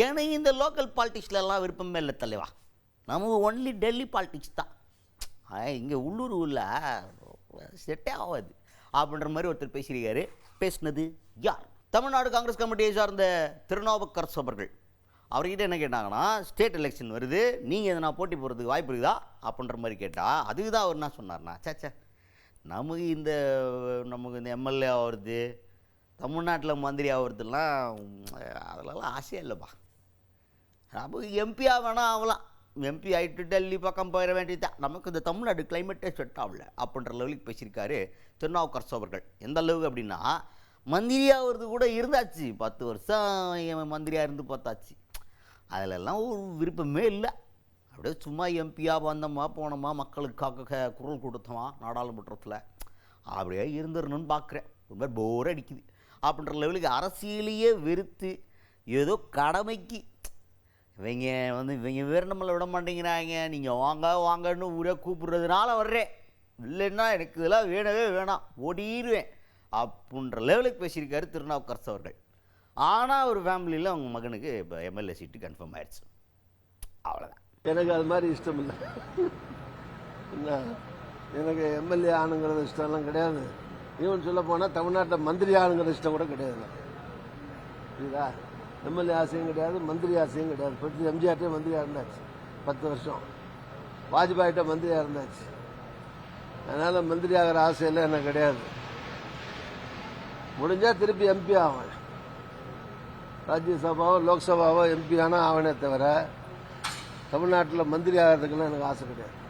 எனக்கு இந்த லோக்கல் பாலிட்டிக்ஸ்லாம் விருப்பமே இல்லை தலைவா. நமக்கு ஒன்லி டெல்லி பாலிட்டிக்ஸ் தான். இங்கே உள்ளூர் உள்ள செட்டே ஆகாது அப்படின்ற மாதிரி ஒருத்தர் பேசியிருக்காரு. பேசினது யார்? தமிழ்நாடு காங்கிரஸ் கமிட்டியை சார்ந்த திருநாவுக்கரசு அவர்கள். அவர்கிட்ட என்ன கேட்டாங்கன்னா, ஸ்டேட் எலெக்ஷன் வருது, நீங்கள் எதனா போட்டி போகிறதுக்கு வாய்ப்பு இருக்குதா அப்படின்ற மாதிரி கேட்டால், அதுக்கு தான் அவர் என்ன சொன்னார்னா, சேச்சே நமக்கு இந்த எம்எல்ஏ ஆகிறது, தமிழ்நாட்டில் மந்திரி ஆகிறதுலாம் அதிலலாம் ஆசையே இல்லைப்பா. நமக்கு எம்பியாக வேணால் ஆகலாம், எம்பி ஆகிட்டு டெல்லி பக்கம் போயிட வேண்டியதுதான், நமக்கு இந்த தமிழ்நாடு கிளைமேட்டே செட் ஆகல அப்படின்ற லெவலுக்கு பேசியிருக்காரு திருநாவுக்கரசு அவர்கள். எந்த அளவுக்கு அப்படின்னா, மந்திரி ஆகிறது கூட இருந்தாச்சு, 10 வருஷம் மந்திரியாக இருந்து பார்த்தாச்சு, அதிலெல்லாம் ஒரு விருப்பமே இல்லை. அப்படியே சும்மா எம்பியாக வந்தோமா போனோமா மக்களுக்காக குரல் கொடுத்தோமா நாடாளுமன்றத்தில் அப்படியே இருந்துடணும்னு பார்க்குறேன். ஒரு மாதிரி போர் அடிக்குது அப்படின்ற லெவலுக்கு அரசியலையே வெறுத்து ஏதோ கடமைக்கு இவங்க வேறு நம்மளை விட மாட்டேங்கிறாங்க, நீங்கள் வாங்கன்னு ஊரே கூப்பிட்றதுனால வர்றேன், இல்லைன்னா எனக்கு இதெல்லாம் வேணவே வேணாம் ஓடிடுவேன் அப்படின்ற லெவலுக்கு பேசியிருக்காரு திருநாவுக்கரசு அவர்கள். ஆனால் ஒரு ஃபேமிலியில் அவங்க மகனுக்கு இப்போ எம்எல்ஏ சீட்டு கன்ஃபார்ம் ஆயிடுச்சு. அவ்வளோதான். எனக்கு அது மாதிரி இஷ்டம் இல்லை. என்ன, எனக்கு எம்எல்ஏ ஆணுங்கிறது இஷ்டம்லாம் கிடையாது. ஈவன் சொல்ல போனால் தமிழ்நாட்டில் மந்திரி ஆணுங்கிற இஷ்டம் கூட கிடையாது. புரியுதா? எம்எல்ஏ ஆசையும் கிடையாது, மந்திரி ஆசையும் கிடையாது. பற்றி எம்ஜிஆர்ட்டே மந்திரியாக இருந்தாச்சு 10 வருஷம், வாஜ்பாயிட்ட மந்திரியாக இருந்தாச்சு. அதனால் மந்திரி ஆகிற ஆசையெல்லாம் எனக்கு கிடையாது. முடிஞ்சால் திருப்பி எம்பி ஆவேன், ராஜ்யசபாவோ லோக்சபாவோ எம்பி ஆனால் ஆவனே தவிர தமிழ்நாட்டில் மந்திரி ஆகிறதுக்கெல்லாம் எனக்கு ஆசை கிடையாது.